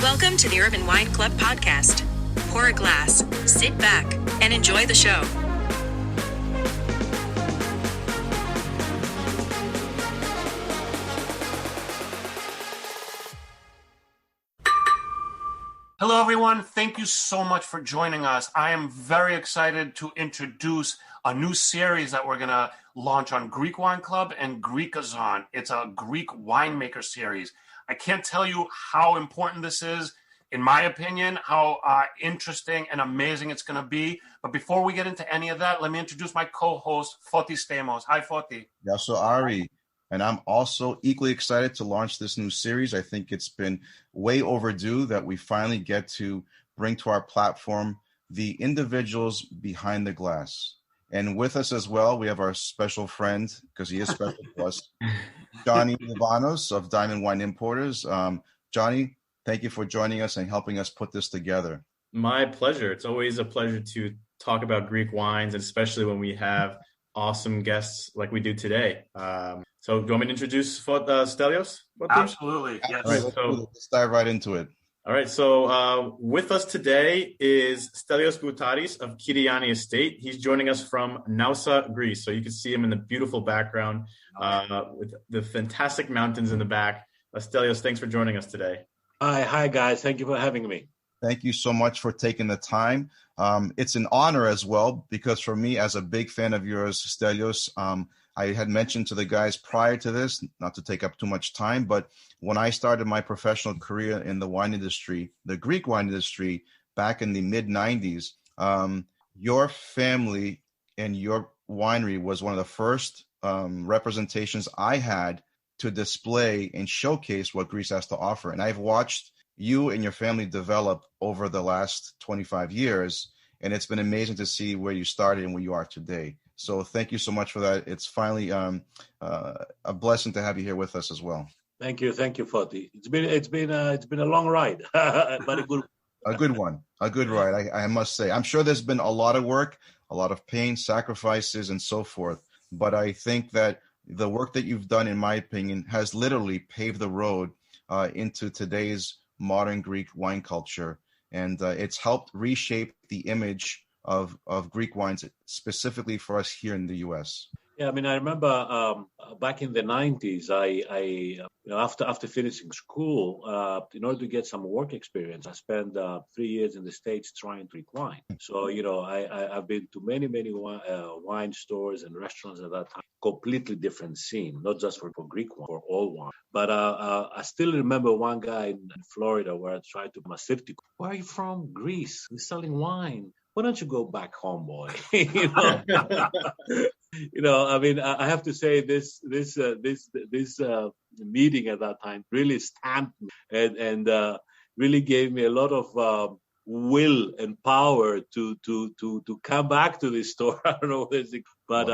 Welcome to the Urban Wine Club podcast. Pour a glass, sit back, and enjoy the show. Hello, everyone. Thank you so much for joining us. I am very excited to introduce a new series that we're going to launch on Greek Wine Club and Greekazon. It's a Greek winemaker series. I can't tell you how important this is, in my opinion, how interesting and amazing it's going to be. But before we get into any of that, let me introduce my co-host, Foti Stelios. Hi, Foti. So Ari. And I'm also equally excited to launch this new series. I think it's been way overdue that we finally get to bring to our platform the individuals behind the glass. And with us as well, we have our special friend, because he is special to us, Johnny Livanos of Diamond Wine Importers. Johnny, thank you for joining us and helping us put this together. My pleasure. It's always a pleasure to talk about Greek wines, especially when we have awesome guests like we do today. So do you want me to introduce Stelios? Absolutely. Yes. All right, let's dive right into it. All right. So with us today is Stellios Boutaris of Kir-Yianni estate. He's joining us from Nausa, Greece. So you can see him in the beautiful background with the fantastic mountains in the back. Stelios, thanks for joining us today. Hi, guys. Thank you for having me. Thank you so much for taking the time. It's an honor as well, because for me, as a big fan of yours, Stelios, I had mentioned to the guys prior to this, not to take up too much time, but when I started my professional career in the wine industry, the Greek wine industry, back in the mid-90s, your family and your winery was one of the first representations I had to display and showcase what Greece has to offer. And I've watched you and your family develop over the last 25 years, and it's been amazing to see where you started and where you are today. So thank you so much for that. It's finally a blessing to have you here with us as well. Thank you, Foti. It's been a long ride, but a good one, a good ride. I must say. I'm sure there's been a lot of work, a lot of pain, sacrifices, and so forth. But I think that the work that you've done, in my opinion, has literally paved the road into today's modern Greek wine culture, and it's helped reshape the image of Greek wines, specifically for us here in the U.S. Yeah, I mean, I remember back in the 90s, I after finishing school, in order to get some work experience, I spent 3 years in the States trying Greek wine. So, I've been to many wine stores and restaurants at that time. Completely different scene, not just for Greek wine, for all wine. But I still remember one guy in Florida where I tried to Masirti. Where are you from? Greece. We're selling wine. Why don't you go back home, boy? I mean, I have to say this meeting at that time really stamped me and really gave me a lot of will and power to come back to this store. I don't know what it is, but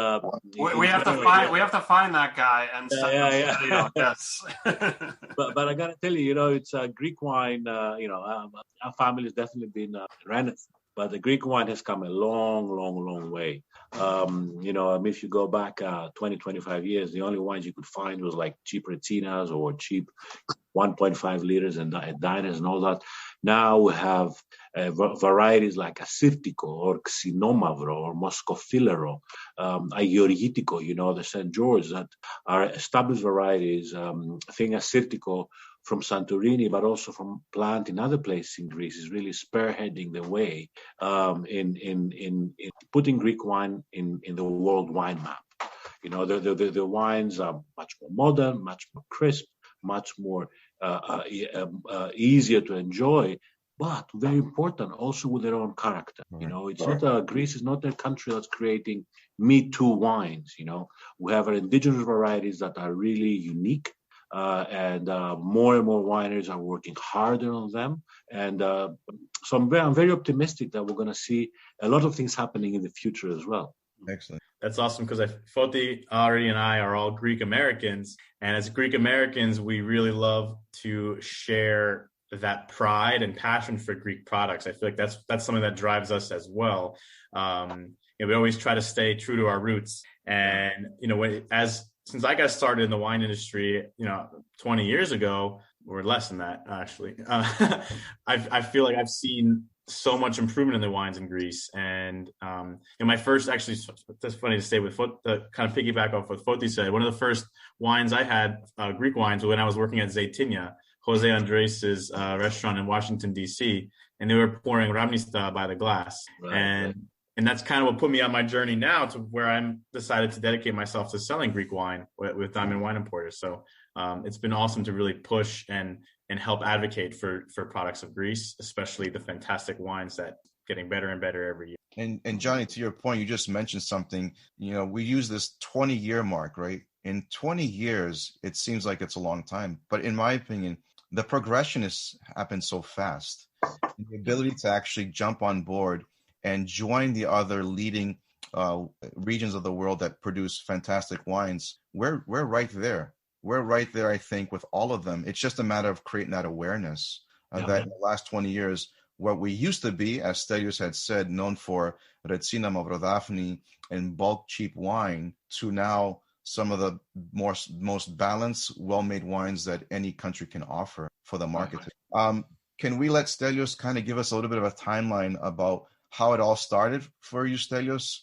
we have to find that guy and yeah. Yes. but I gotta tell you, it's a Greek wine. Our family has definitely been Renaissance. But the Greek wine has come a long way. If you go back 20, 25 years, the only wines you could find was like cheap Retinas or cheap 1.5 liters and diners and all that. Now we have varieties like Assyrtiko or Xinomavro or Moscofilero, Agorgitiko, the St. George, that are established varieties. I think Assyrtiko from Santorini, but also from plant in other places in Greece, is really spearheading the way in putting Greek wine in the world wine map. The wines are much more modern, much more crisp, much more easier to enjoy, but very important also with their own character. It's not Greece is not a country that's creating me too wines. We have our indigenous varieties that are really unique. And more and more wineries are working harder on them. And so I'm very optimistic that we're going to see a lot of things happening in the future as well. Excellent. That's awesome, because Foti, Ari, and I are all Greek Americans. And as Greek Americans, we really love to share that pride and passion for Greek products. I feel like that's something that drives us as well. We always try to stay true to our roots. And, since I got started in the wine industry, 20 years ago, or less than that, actually. I feel like I've seen so much improvement in the wines in Greece. And in my first, actually, that's funny to say, with kind of piggyback off what Foti said, one of the first wines I had, Greek wines, when I was working at Zeytinya, Jose Andres' restaurant in Washington, D.C., and they were pouring Ramnista by the glass. Right. And that's kind of what put me on my journey now to where I'm decided to dedicate myself to selling Greek wine with Diamond Wine Importers. So it's been awesome to really push and help advocate for products of Greece, especially the fantastic wines that getting better and better every year. And Johnny, to your point, you just mentioned something, we use this 20-year mark, right? In 20 years, it seems like it's a long time. But in my opinion, the progression has happened so fast. The ability to actually jump on board and join the other leading regions of the world that produce fantastic wines, we're right there. We're right there, I think, with all of them. It's just a matter of creating that awareness that in the last 20 years, what we used to be, as Stelios had said, known for Retsina, Mavrodaphne, and bulk cheap wine, to now some of the most balanced, well-made wines that any country can offer for the market. Can we let Stelios kind of give us a little bit of a timeline about how it all started for you, Stelios?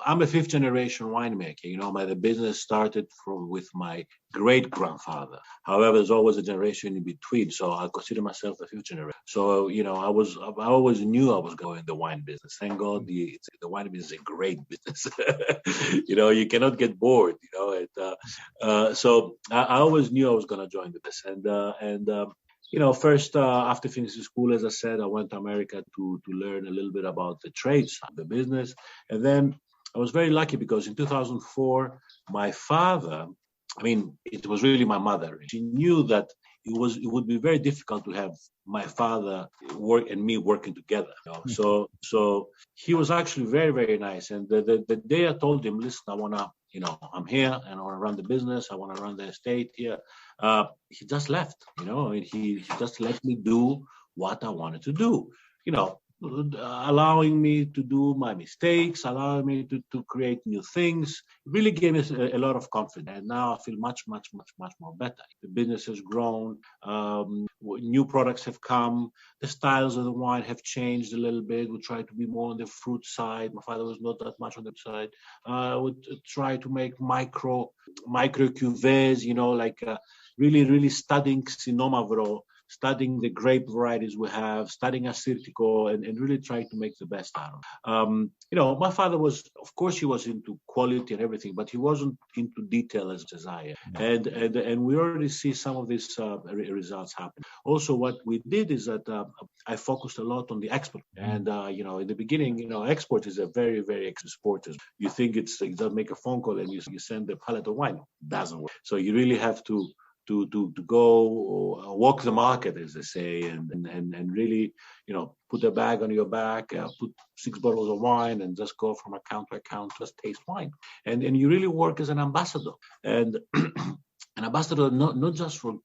I'm a fifth generation winemaker. The business started with my great grandfather. However, there's always a generation in between, so I consider myself the fifth generation. So I always knew I was going in the wine business. Thank God, the wine business is a great business. You cannot get bored. So I always knew I was going to join the business, first, after finishing school, as I said, I went to America to learn a little bit about the trades, the business. And then I was very lucky because in 2004, my father, it was really my mother. She knew that it would be very difficult to have my father work and me working together. So he was actually very, very nice. And the day I told him, listen, I want to, I'm here and I want to run the business. I want to run the estate here. He just left, he just let me do what I wanted to do, allowing me to do my mistakes, allowing me to create new things. It really gave us a lot of confidence. And now I feel much, much, much, much more better. The business has grown. New products have come. The styles of the wine have changed a little bit. We try to be more on the fruit side. My father was not that much on the side. I would try to make micro cuvées, really, really studying Sinomavro, studying the grape varieties we have, studying Assyrtiko, and really trying to make the best out of it. My father was, of course, he was into quality and everything, but he wasn't into detail as I am. And we already see some of these results happen. Also, what we did is that I focused a lot on the export. And, in the beginning, export is a very, very expensive sport. You think you just make a phone call and you send a pallet of wine. It doesn't work. So you really have to go walk the market, as they say, and really, put a bag on your back, put 6 bottles of wine, and just go from account to account, just taste wine, and you really work as an ambassador, and an ambassador not just for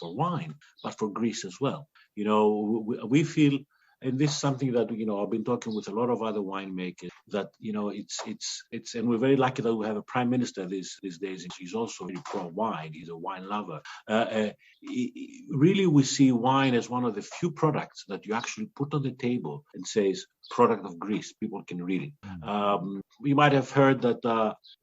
wine, but for Greece as well. We feel. And this is something that, I've been talking with a lot of other winemakers that, it's, and we're very lucky that we have a prime minister these days. And he's also very pro-wine. He's a wine lover. Really, we see wine as one of the few products that you actually put on the table and says, product of Greece. People can read it. You might have heard that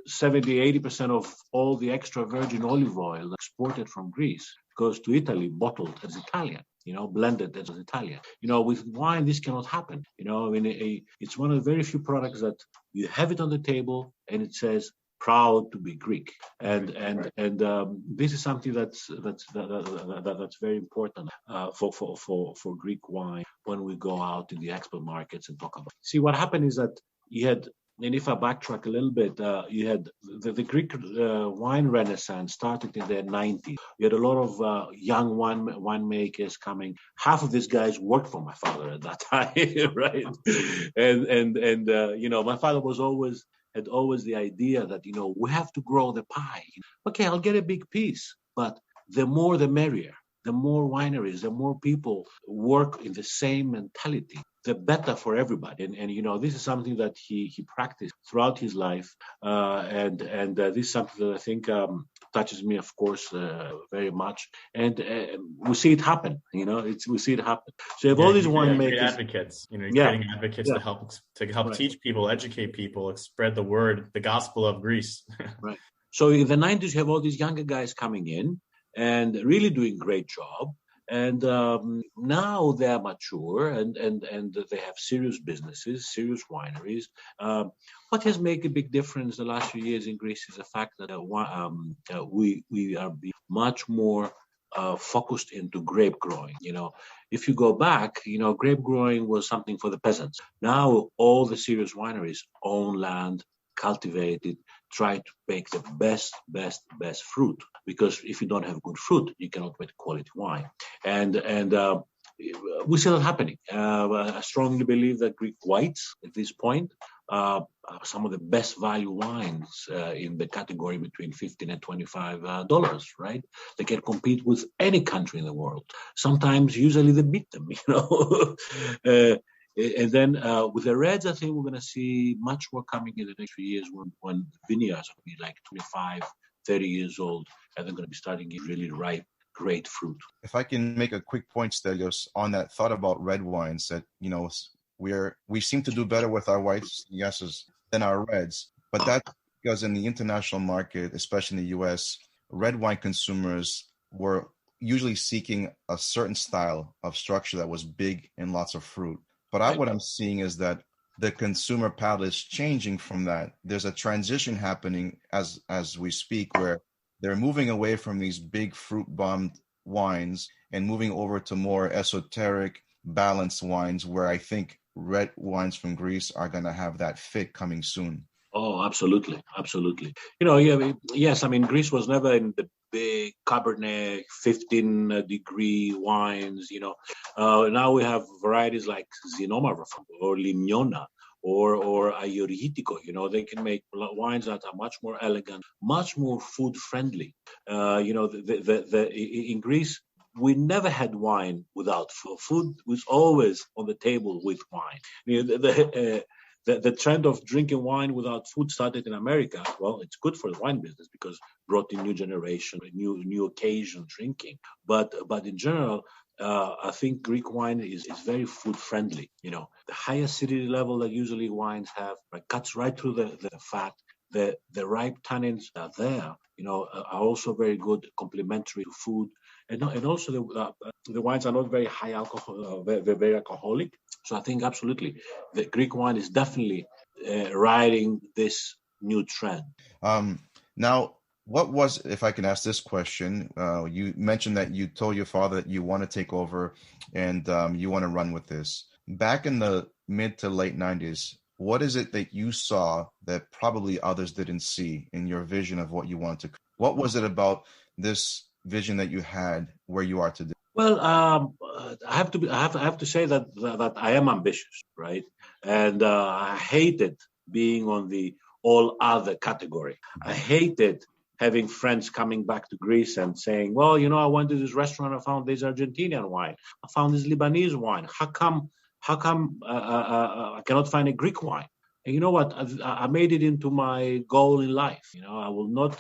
70-80% of all the extra virgin olive oil exported from Greece goes to Italy, bottled as Italian. Blended as Italian. With wine, this cannot happen. It's one of the very few products that you have it on the table and it says proud to be Greek. And this is something that's very important for Greek wine when we go out in the export markets and talk about it. See, what happened is that you had. And if I backtrack a little bit, you had the Greek wine renaissance started in the 90s. You had a lot of young winemakers coming. Half of these guys worked for my father at that time, right? And my father had always the idea that, we have to grow the pie. Okay, I'll get a big piece, but the more the merrier. The more wineries, the more people work in the same mentality. the better for everybody. And this is something that he practiced throughout his life, and this is something that I think touches me, of course, very much. And we see it happen. We see it happen. So you have all these winemakers, great advocates. You're creating advocates to help right. teach people, educate people, spread the word, the gospel of Greece. Right. So in the 90s, you have all these younger guys coming in and really doing a great job. And now they are mature and they have serious businesses, serious wineries. What has made a big difference the last few years in Greece is the fact that we are being much more focused into grape growing. If you go back, grape growing was something for the peasants. Now all the serious wineries own land, cultivate it, try to make the best fruit, because if you don't have good fruit, you cannot make quality wine. And we see that happening. I strongly believe that Greek whites at this point are some of the best value wines in the category between $15 and $25, right? They can compete with any country in the world. Sometimes, usually they beat them, And then with the reds, I think we're going to see much more coming in the next few years when vineyards will be like 25, 30 years old, and they're going to be starting to really ripe, great fruit. If I can make a quick point, Stelios, on that thought about red wines, that, we seem to do better with our whites, yeses, than our reds. But that's because in the international market, especially in the US, red wine consumers were usually seeking a certain style of structure that was big and lots of fruit. But what I'm seeing is that the consumer palate is changing from that. There's a transition happening as we speak, where they're moving away from these big fruit-bombed wines and moving over to more esoteric, balanced wines, where I think red wines from Greece are going to have that fit coming soon. Oh, absolutely. Yes, Greece was never in the big Cabernet 15-degree wines, Now we have varieties like Xinomar or Limnona or Aioritico. They can make wines that are much more elegant, much more food friendly. In Greece, we never had wine without food. Food was always on the table with wine. The trend of drinking wine without food started in America. Well, it's good for the wine business because it brought in new generation, new occasion drinking. But in general, I think Greek wine is very food friendly. The high acidity level that usually wines have cuts right through the fat. The ripe tannins are there, are also very good, complementary to food. And also the wines are not very high alcohol, very alcoholic. So I think absolutely the Greek wine is definitely riding this new trend. Now, what was, if I can ask this question, you mentioned that you told your father that you want to take over and you want to run with this. Back in the mid to late 90s, what is it that you saw that probably others didn't see in your vision of what you wanted to? What was it about this vision that you had where you are today? Well, I have to say that I am ambitious, right? And I hated being on the all other category. I hated having friends coming back to Greece and saying, well, I went to this restaurant, I found this Argentinian wine, I found this Lebanese wine. How come I cannot find a Greek wine? And you know what? I made it into my goal in life. I will not,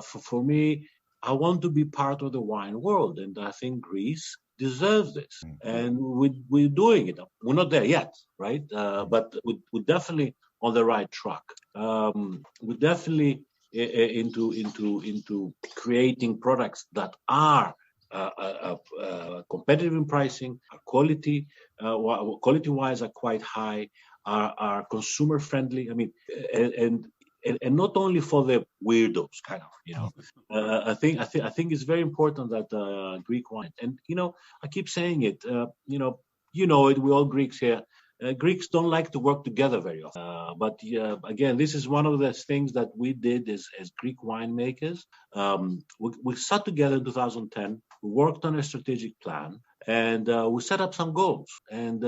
for me, I want to be part of the wine world. And I think Greece deserves this. And we're doing it. We're not there yet, right? But we're definitely on the right track. We're definitely into creating products that are competitive in pricing, quality-wise are quite high, are consumer friendly. And not only for the weirdos, kind of. I think it's very important that Greek wine, and I keep saying it. It. We all Greeks here. Greeks don't like to work together very often. But again, this is one of the things that we did as Greek winemakers. We sat together in 2010. We worked on a strategic plan, and we set up some goals. And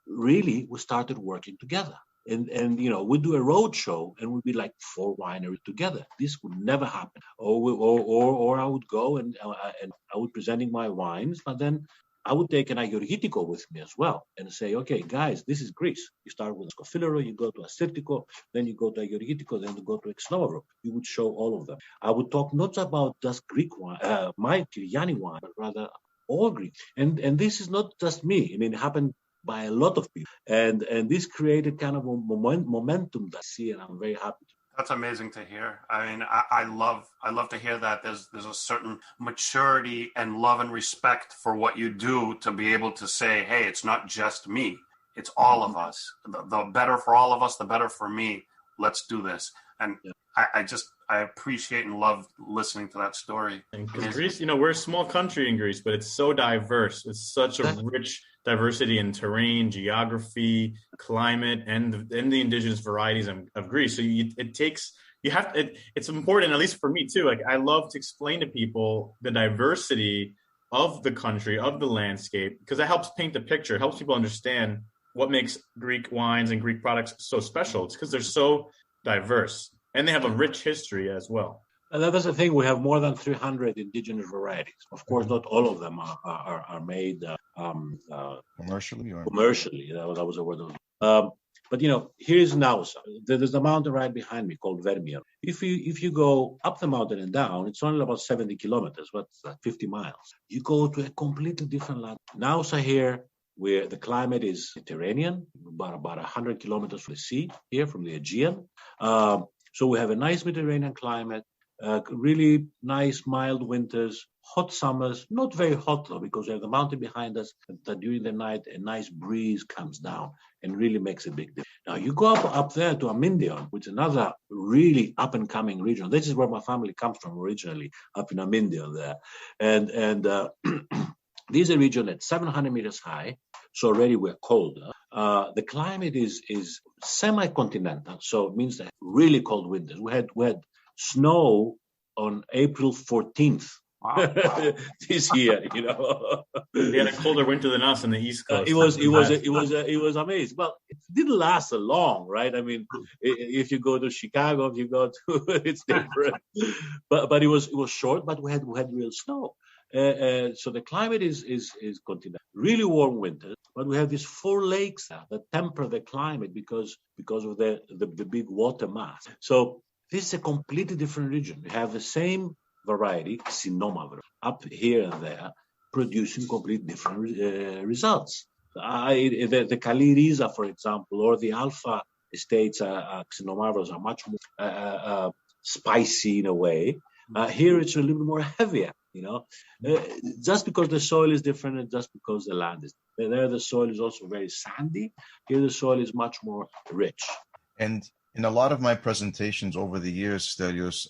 really, we started working together. And we do a road show, and we'd be like 4 wineries together. This would never happen. Or I would go and I would presenting my wines, but then I would take an Agorgitico with me as well and say, okay, guys, this is Greece. You start with Scofilero, you go to Assyrtiko, then you go to Agorgitico, then you go to Exnovro. You would show all of them. I would talk not about just Greek wine, my Kir-Yianni wine, but rather all Greek. And this is not just me. I mean, it happened by a lot of people. And this created kind of a momentum that I see, and I'm very happy to. That's amazing to hear. I mean, I love to hear that there's a certain maturity and love and respect for what you do to be able to say, hey, it's not just me. It's all of us. The better for all of us, the better for me. Let's do this. And I appreciate and love listening to that story. Because Greece, we're a small country in Greece, but it's so diverse. It's such a rich diversity in terrain, geography, climate, and the indigenous varieties of Greece. So it's important, at least for me too. Like, I love to explain to people the diversity of the country, of the landscape, because it helps paint the picture. It helps people understand what makes Greek wines and Greek products so special. It's because they're so diverse, and they have a rich history as well. And that's the thing. We have more than 300 indigenous varieties. Of course, not all of them are made commercially. Commercially, that was a word. But here's Nausa. There's a mountain right behind me called Vermion. If you go up the mountain and down, it's only about 70 kilometers. What's that? 50 miles. You go to a completely different land. Nausa here, where the climate is Mediterranean, about 100 kilometers from the sea here, from the Aegean. So we have a nice Mediterranean climate. Really nice, mild winters, hot summers, not very hot though, because we have the mountain behind us, that during the night a nice breeze comes down and really makes a big difference. Now you go up there to Amindion, which is another really up-and-coming region. This is where my family comes from originally, up in Amindion there. And this is a region that's 700 meters high, so already we're colder. The climate is semi-continental, so it means that really cold winters. We had snow on April 14th. Wow. This year, They had a colder winter than us on the East Coast. It was amazing. Well, it didn't last so long, right? I mean, if you go to Chicago, if you go to, it's different. But it was short. But we had real snow. So the climate is continental. Really warm winters, but we have these 4 lakes now that temper the climate because of the big water mass. So this is a completely different region. We have the same variety, Xinomavro, up here and there, producing completely different results. The Kaliriza, for example, or the Alpha estates, Xinomavros are much more spicy in a way. Here it's a little bit more heavier, just because the soil is different and just because the land is different. There the soil is also very sandy. Here the soil is much more rich. And in a lot of my presentations over the years, Stelios,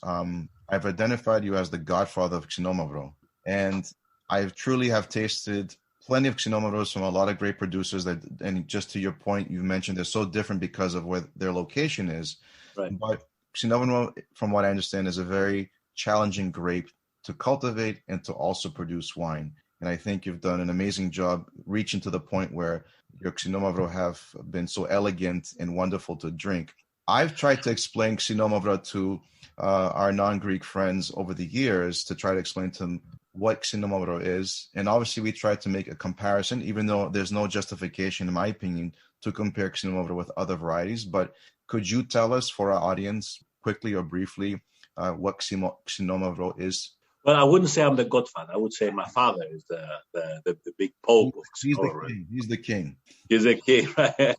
I've identified you as the godfather of Xinomavro. And I truly have tasted plenty of Xinomavros from a lot of great producers and just to your point, you mentioned they're so different because of where their location is. Right. But Xinomavro, from what I understand, is a very challenging grape to cultivate and to also produce wine. And I think you've done an amazing job reaching to the point where your Xinomavro have been so elegant and wonderful to drink. I've tried to explain Xinomavro to our non-Greek friends over the years to try to explain to them what Xinomavro is. And obviously we tried to make a comparison, even though there's no justification, in my opinion, to compare Xinomavro with other varieties. But could you tell us, for our audience, quickly or briefly, what Xinomavro is? Well, I wouldn't say I'm the godfather. I would say my father is the big pope of Xinomavro. He's the king. He's the king, right?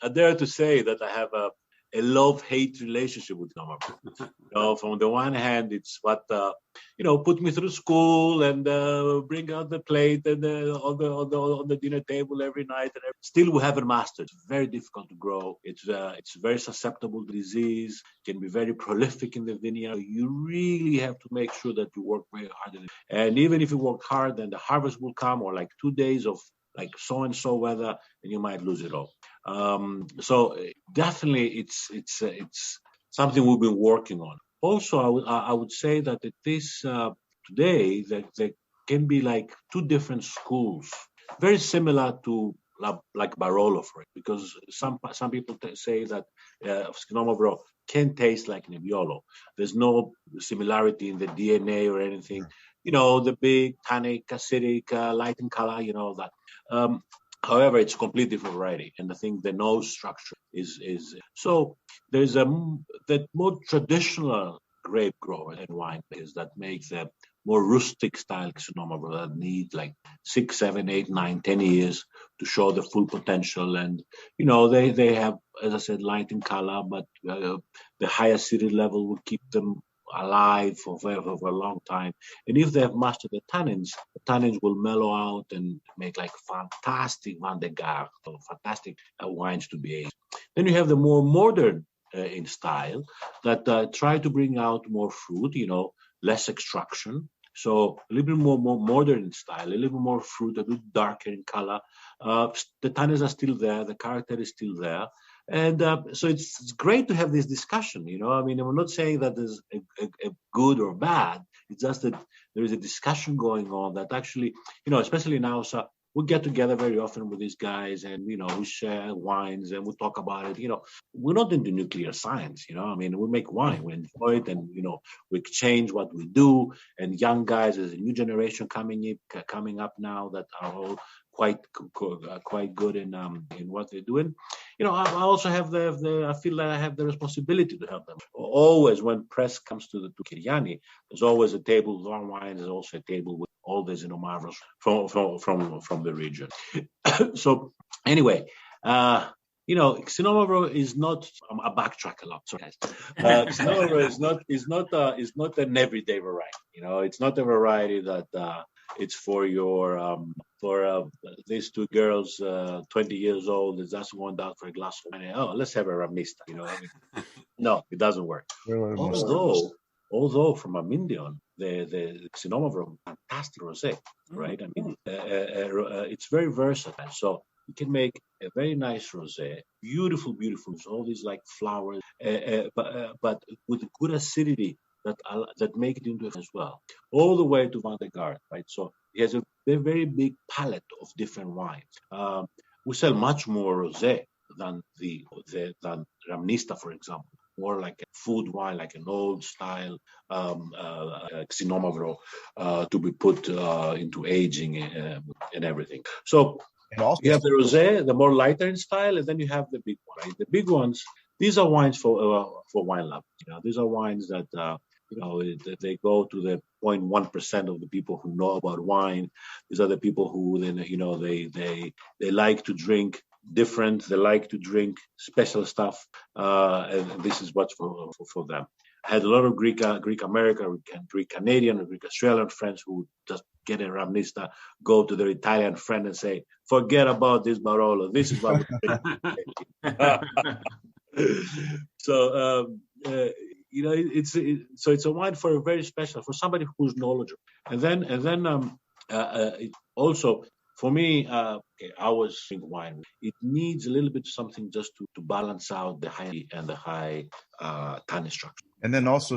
I dare to say that I have a love-hate relationship with Xinomavro. From the one hand, it's what put me through school and bring out the plate and on the dinner table every night. And still, we haven't mastered. It's very difficult to grow. It's very susceptible to disease. Can be very prolific in the vineyard. You really have to make sure that you work very hard. And even if you work hard, then the harvest will come, or like 2 days of like so-and-so weather, and you might lose it all. So definitely it's something we've been working on. Also, I would say that today that there can be like 2 different schools, very similar to like Barolo for it, because some people say that Skinomavro can taste like Nebbiolo. There's no similarity in the DNA or anything. The big tannic, acidic, light in color, that. However, it's a completely different variety, and I think the nose structure is so. There's that more traditional grape grower and wine is that makes a more rustic style Sonoma that need like 6, 7, 8, 9, 10 years to show the full potential. And they have, as I said, light in color, but the high acidity level will keep them alive for a long time. And if they have mastered the tannins will mellow out and make like fantastic Vin de Garde, or fantastic wines to be aged. Then you have the more modern in style that try to bring out more fruit, less extraction. So a little bit more modern in style, a little bit more fruit, a bit darker in color. The tannins are still there, the character is still there. And so it's great to have this discussion, I mean, we're not saying that there's a good or bad. It's just that there is a discussion going on that actually, especially now, so we get together very often with these guys and, we share wines and we talk about it. We're not into nuclear science, I mean, we make wine, we enjoy it and, we exchange what we do. And young guys, there's a new generation coming up now that are all quite good in what they're doing. I also have I feel that I have the responsibility to help them. Always when press comes to Kir-Yianni, there's always a table with our wine. There's also a table with all the Xinomavros from the region. So anyway, Xinomavro is not. I backtrack a lot. Sorry, guys. Xinomavro is not an everyday variety. It's not a variety that. It's for your these two girls, 20 years old, is just going down for a glass of wine. Oh, let's have a ramista. No, it doesn't work. Although from Amindion, the Xinomavro, fantastic rosé, right? I mean, it's very versatile. So you can make a very nice rosé, beautiful, all these like flowers, but with good acidity. That make it into it as well, all the way to Vin de Garde, right? So he has a very big palette of different wines. We sell much more rosé than than Ramnista, for example, more like a food wine, like an old style Xinomavro to be put into aging and everything. So you have the rosé, the more lighter in style, and then you have the big one. Right? The big ones, these are wines for wine lovers. These are wines that. They go to the 0.1% of the people who know about wine. These are the people who then, they like to drink different. They like to drink special stuff, and this is what's for them. I had a lot of Greek American, Greek Canadian, and Greek Australian friends who just get a Ramnista, go to their Italian friend and say, "Forget about this Barolo. This is what we drink." So. It's a wine for a very special, for somebody who's knowledgeable. And then also for me, I was drinking wine. It needs a little bit something just to balance out the high and the high tannin structure. And then also,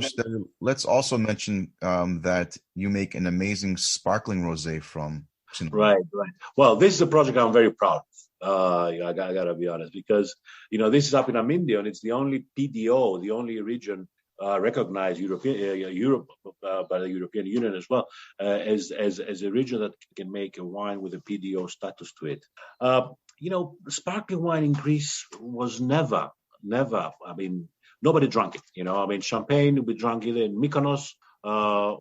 let's also mention that you make an amazing sparkling rosé from. Right. Well, this is a project I'm very proud of. I gotta be honest, because this is up in Amindion. It's the only PDO, the only region recognized Europe by the European Union as well as a region that can make a wine with a PDO status to it. Sparkling wine in Greece was never. I mean, nobody drank it. I mean, champagne we drank either in Mykonos or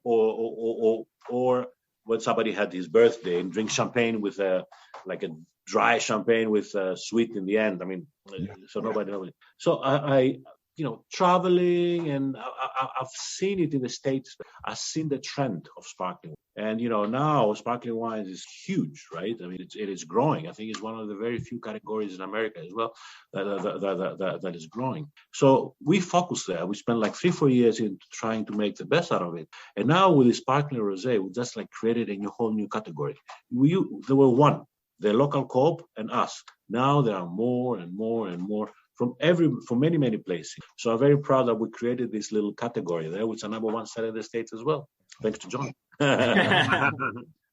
when somebody had his birthday and drink champagne with a dry champagne with sweet in the end. I mean, so nobody knows. So I traveling, and I've seen it in the States. I've seen the trend of sparkling. And, now sparkling wine is huge, right? I mean, it is growing. I think it's one of the very few categories in America as well that is growing. So we focus there. We spent like 3-4 years in trying to make the best out of it. And now with the sparkling rosé, we just created a whole new category. There were one, the local co-op and us. Now there are more and more and more from many places. So I'm very proud that we created this little category there, which is number one seller in the States as well. Thanks to John. I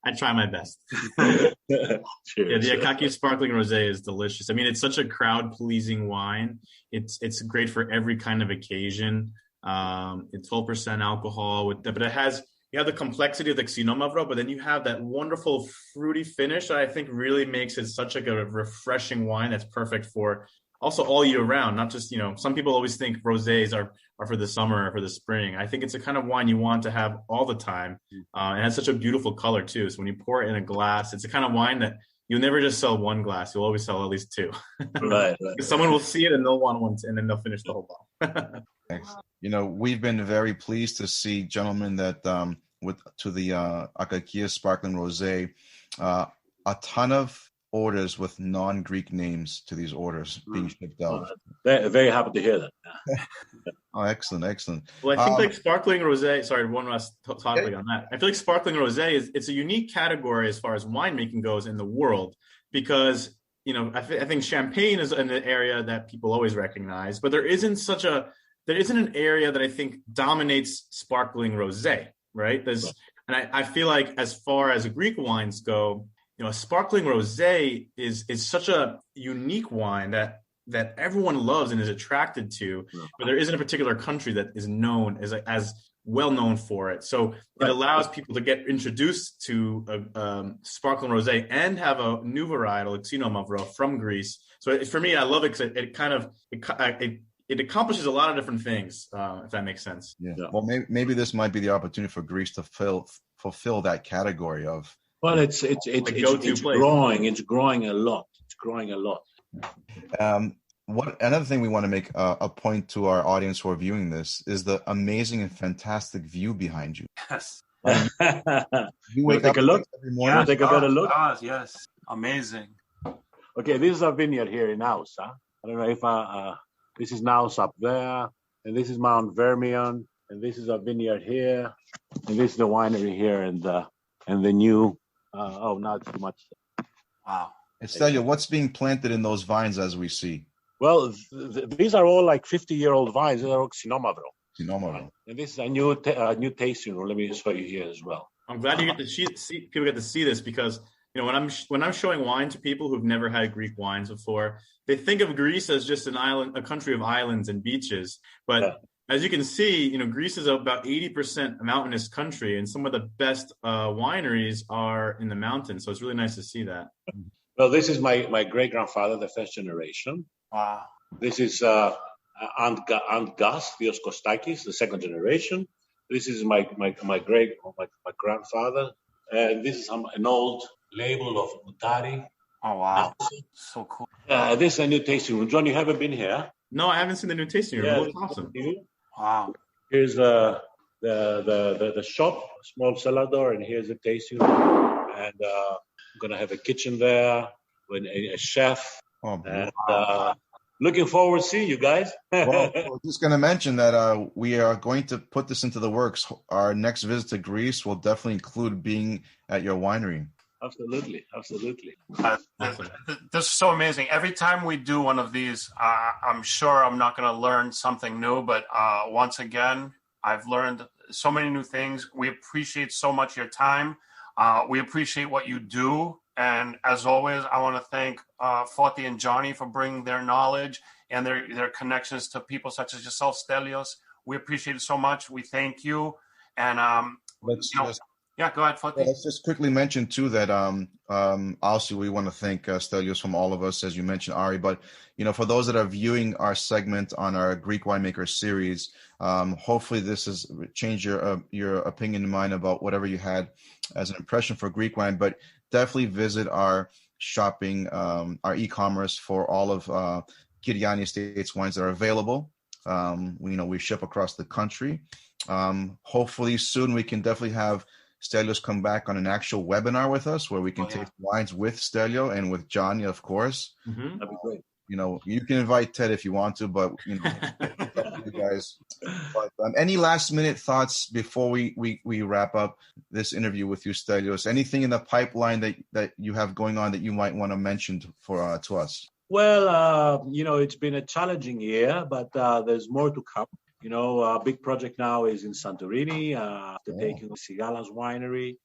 I try my best. Cheers. Yeah, the Akaki Sparkling Rosé is delicious. I mean, it's such a crowd-pleasing wine. It's great for every kind of occasion. It's 12% alcohol, but it has, you have the complexity of the Xinomavro, but then you have that wonderful fruity finish that I think really makes it such like a refreshing wine that's perfect for also all year round. Not just, some people always think rosés are for the summer or for the spring. I think it's a kind of wine you want to have all the time. It has such a beautiful color too. So when you pour it in a glass, it's a kind of wine that you'll never just sell one glass. You'll always sell at least two. Right. Someone will see it and they'll want one, and then they'll finish the whole bottle. Thanks. We've been very pleased to see, gentlemen, that to the Akaki Sparkling Rosé, a ton of orders with non-Greek names to these orders being shipped out. Very happy to hear that. Oh, excellent. Well, I think like sparkling rosé. Sorry, one last topic on that. I feel like sparkling rosé it's a unique category as far as winemaking goes in the world because I think champagne is an area that people always recognize, but there isn't an area that I think dominates sparkling rosé, right? And I feel like as far as Greek wines go, a sparkling rosé is such a unique wine that everyone loves and is attracted to, but there isn't a particular country that is known as well known for it. So it allows people to get introduced to a sparkling rosé and have a new varietal, Xinomavro, from Greece. So for me, I love it because it accomplishes a lot of different things, if that makes sense. Yeah. Well, maybe this might be the opportunity for Greece to fulfill that category of. Well, it's growing. It's growing a lot. Another thing we want to make a point to our audience who are viewing this is the amazing and fantastic view behind you. Yes. You wake up take a look every morning. Take a better look. Yes. Amazing. Okay, this is a vineyard here in Naus. I don't know if this is Naus up there, and this is Mount Vermion, and this is a vineyard here, and this is the winery here, and the new. Not too much. Wow. Stelios, what's being planted in those vines as we see? Well, these are all like 50-year-old vines. They're all Xinomavro. And this is a new tasting room. Let me show you here as well. I'm glad you get to see people get to see this because when I'm showing wine to people who've never had Greek wines before, they think of Greece as just a country of islands and beaches. But as you can see, Greece is about 80% a mountainous country, and some of the best wineries are in the mountains. So it's really nice to see that. Well, this is my great grandfather, the first generation. Wow. This is Aunt Gus, Theos Kostakis, the second generation. This is my grandfather, and this is an old label of Boutaris. Oh wow, so cool. This is a new tasting room. John, you haven't been here? No, I haven't seen the new tasting room. It looks awesome. Wow. Here's the shop, small cellar door, and here's the tasting room. And I'm gonna have a kitchen there with a chef. Oh, and, looking forward to seeing you guys. Well, we're just going to mention that we are going to put this into the works. Our next visit to Greece will definitely include being at your winery. Absolutely. This is so amazing. Every time we do one of these, I'm sure I'm not going to learn something new, but once again, I've learned so many new things. We appreciate so much your time. We appreciate what you do. And as always, I want to thank Foti and Johnny for bringing their knowledge and their connections to people such as yourself, Stelios. We appreciate it so much. We thank you. And go ahead, Foti. Let's just quickly mention too that also we want to thank Stelios from all of us, as you mentioned, Ari. But for those that are viewing our segment on our Greek Winemaker series, hopefully this has changed your opinion and mind about whatever you had as an impression for Greek wine. But definitely visit our shopping, our e-commerce for all of Kir-Yianni Estates wines that are available. We ship across the country. Hopefully soon we can definitely have Stelios come back on an actual webinar with us where we can taste wines with Stelios and with Johnny, of course. Mm-hmm. That'd be great. You can invite Ted if you want to, but you guys. But, any last minute thoughts before we wrap up this interview with you, Stelios? Anything in the pipeline that you have going on that you might want to mention to us? Well, it's been a challenging year, but there's more to come. A big project now is in Santorini, after taking Sigalas winery,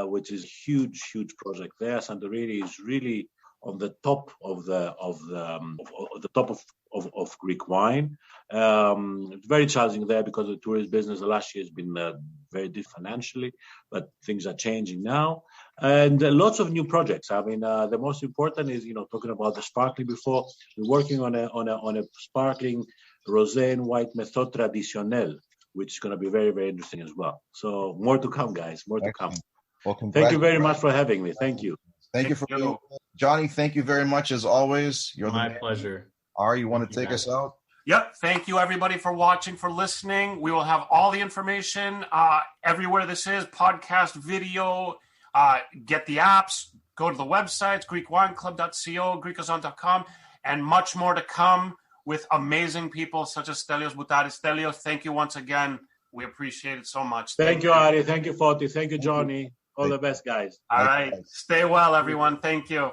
which is a huge project there. Santorini is really on the top of the top of Greek wine. It's very challenging there because the tourist business the last year has been very difficult financially, but things are changing now. And lots of new projects. I mean, the most important is, talking about the sparkling before, we're working on a sparkling rosé and white Méthode Traditionnelle, which is going to be very, very interesting as well. So more to come, guys, more to come. Well, thank you very much for having me. Thank you. Thank you for being Johnny. Thank you very much as always. You're my pleasure. Ari, you want to take us out? Yep. Thank you, everybody, for watching, for listening. We will have all the information everywhere this is, podcast, video. Get the apps. Go to the websites, GreekWineClub.co, GreekOzon.com, and much more to come with amazing people such as Stellios Boutaris. Stelios, thank you once again. We appreciate it so much. Thank you, Ari. Thank you, Foti. Thank you, Johnny. All the best, guys. All right. Stay well, everyone. Thank you.